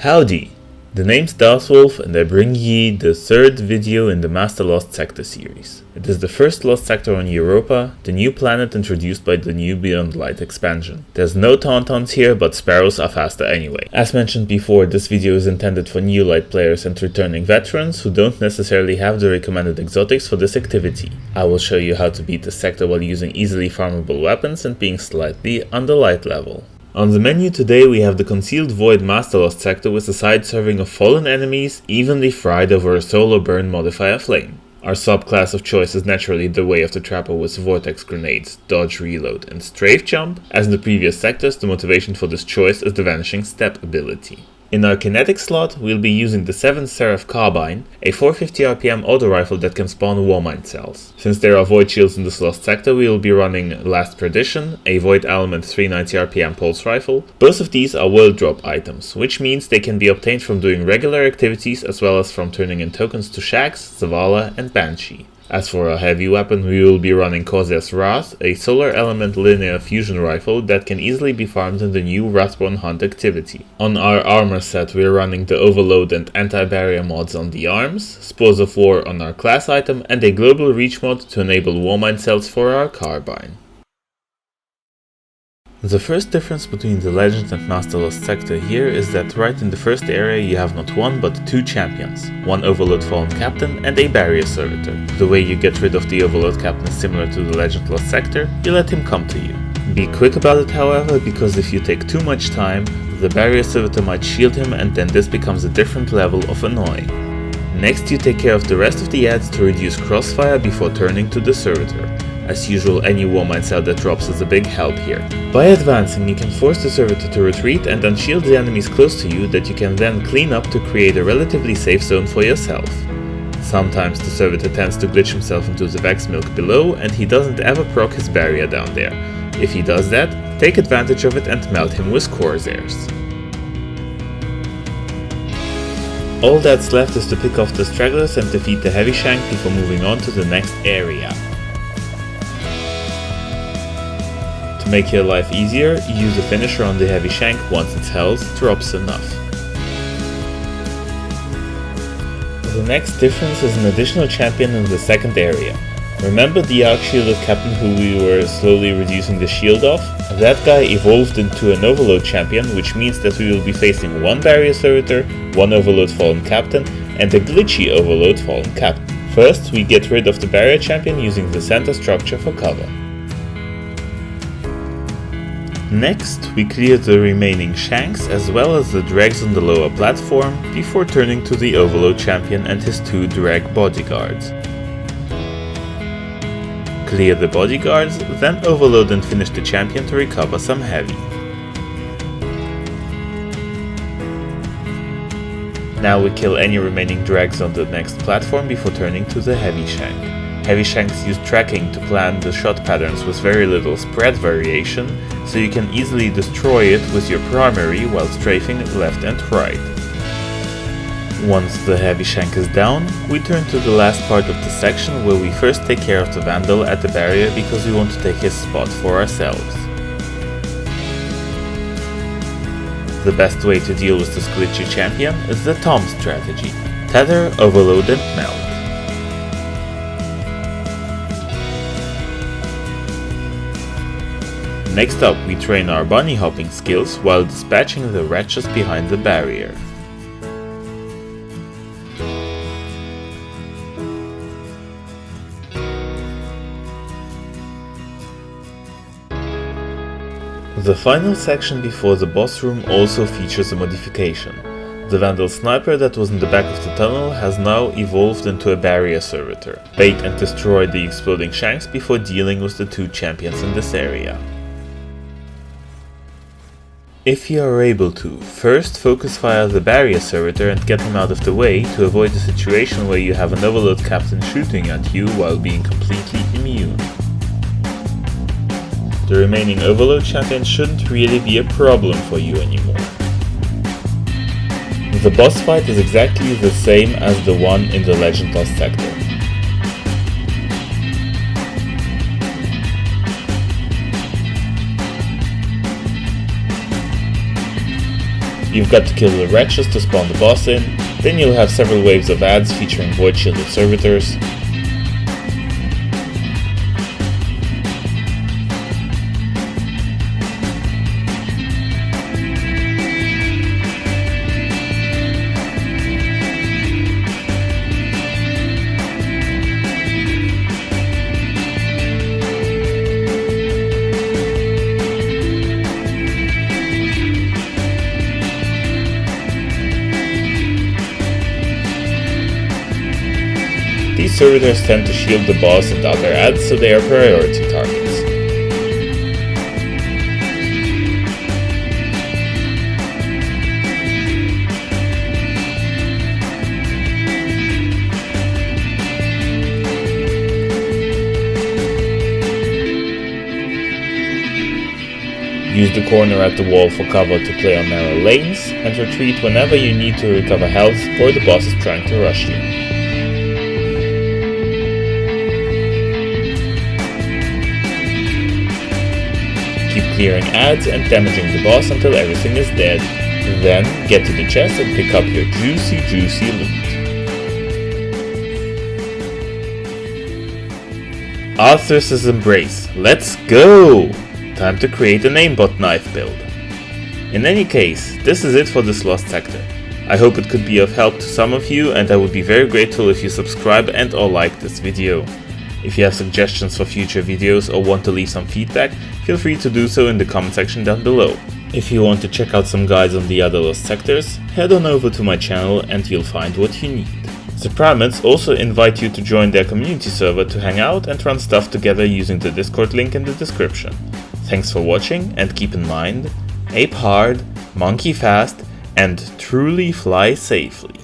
Howdy! The name's Darthwolf and I bring ye the third video in the Master Lost Sector series. It is the first Lost Sector on Europa, the new planet introduced by the new Beyond Light expansion. There's no Tauntauns here, but Sparrows are faster anyway. As mentioned before, this video is intended for new Light players and returning veterans who don't necessarily have the recommended exotics for this activity. I will show you how to beat the sector while using easily farmable weapons and being slightly under Light level. On the menu today we have the Concealed Void Master Lost Sector with a side serving of fallen enemies evenly fried over a solar burn modifier flame. Our subclass of choice is naturally the Way of the Trapper with Vortex Grenades, Dodge Reload and Strafe Jump. As in the previous sectors, the motivation for this choice is the Vanishing Step ability. In our kinetic slot, we'll be using the 7th Seraph Carbine, a 450 RPM auto rifle that can spawn Warmind cells. Since there are void shields in this lost sector, we will be running Last Perdition, a Void Element 390 RPM pulse rifle. Both of these are world drop items, which means they can be obtained from doing regular activities as well as from turning in tokens to Shax, Zavala and Banshee. As for our heavy weapon, we will be running Corsair's Wrath, a solar element linear fusion rifle that can easily be farmed in the new Wrathborn Hunt activity. On our armor set, we are running the Overload and Anti-Barrier mods on the arms, Spores of War on our class item, and a Global Reach mod to enable Warmind cells for our carbine. The first difference between the Legend and Master Lost Sector here is that right in the first area you have not one but two champions, one Overload Fallen Captain and a Barrier Servitor. The way you get rid of the Overload Captain is similar to the Legend Lost Sector, you let him come to you. Be quick about it however, because if you take too much time, the Barrier Servitor might shield him and then this becomes a different level of annoying. Next you take care of the rest of the ads to reduce crossfire before turning to the Servitor. As usual, any Warmind cell that drops is a big help here. By advancing, you can force the Servitor to retreat and unshield the enemies close to you that you can then clean up to create a relatively safe zone for yourself. Sometimes the Servitor tends to glitch himself into the Vex Milk below and he doesn't ever proc his barrier down there. If he does that, take advantage of it and melt him with Corsairs. All that's left is to pick off the stragglers and defeat the Heavy Shank before moving on to the next area. To make your life easier, use a finisher on the Heavy Shank once its health drops enough. The next difference is an additional champion in the second area. Remember the Arc Shielded Captain who we were slowly reducing the shield of? That guy evolved into an Overload champion, which means that we will be facing one Barrier Servitor, one Overload Fallen Captain, and a glitchy Overload Fallen Captain. First, we get rid of the Barrier champion using the center structure for cover. Next, we clear the remaining Shanks as well as the Dregs on the lower platform before turning to the Overload champion and his two Dreg bodyguards. Clear the bodyguards, then overload and finish the champion to recover some heavy. Now we kill any remaining Dregs on the next platform before turning to the Heavy Shank. Heavy Shanks use tracking to plan the shot patterns with very little spread variation, so you can easily destroy it with your primary while strafing left and right. Once the Heavy Shank is down, we turn to the last part of the section where we first take care of the Vandal at the barrier because we want to take his spot for ourselves. The best way to deal with this glitchy champion is the Tom strategy: Tether, Overload and Melt. Next up, we train our bunny hopping skills while dispatching the wretches behind the barrier. The final section before the boss room also features a modification. The Vandal Sniper that was in the back of the tunnel has now evolved into a Barrier Servitor. Bait and destroy the exploding Shanks before dealing with the two champions in this area. If you are able to, first focus fire the Barrier Servitor and get him out of the way to avoid a situation where you have an Overload Captain shooting at you while being completely immune. The remaining Overload champion shouldn't really be a problem for you anymore. The boss fight is exactly the same as the one in the Legend Lost Sector. You've got to kill the wretches to spawn the boss in, then you'll have several waves of ads featuring void shielded servitors. These servitors tend to shield the boss and other ads, so they are priority targets. Use the corner at the wall for cover to play on narrow lanes, and retreat whenever you need to recover health or the boss is trying to rush you. Keep clearing ads and damaging the boss until everything is dead. Then get to the chest and pick up your juicy loot. Arthur's Embrace. Let's go! Time to create an aimbot knife build. In any case, this is it for this lost sector. I hope it could be of help to some of you, and I would be very grateful if you subscribe and or like this video. If you have suggestions for future videos or want to leave some feedback, feel free to do so in the comment section down below. If you want to check out some guides on the other lost sectors, head on over to my channel and you'll find what you need. The Pyramids also invite you to join their community server to hang out and run stuff together using the Discord link in the description. Thanks for watching, and keep in mind, ape hard, monkey fast, and truly fly safely.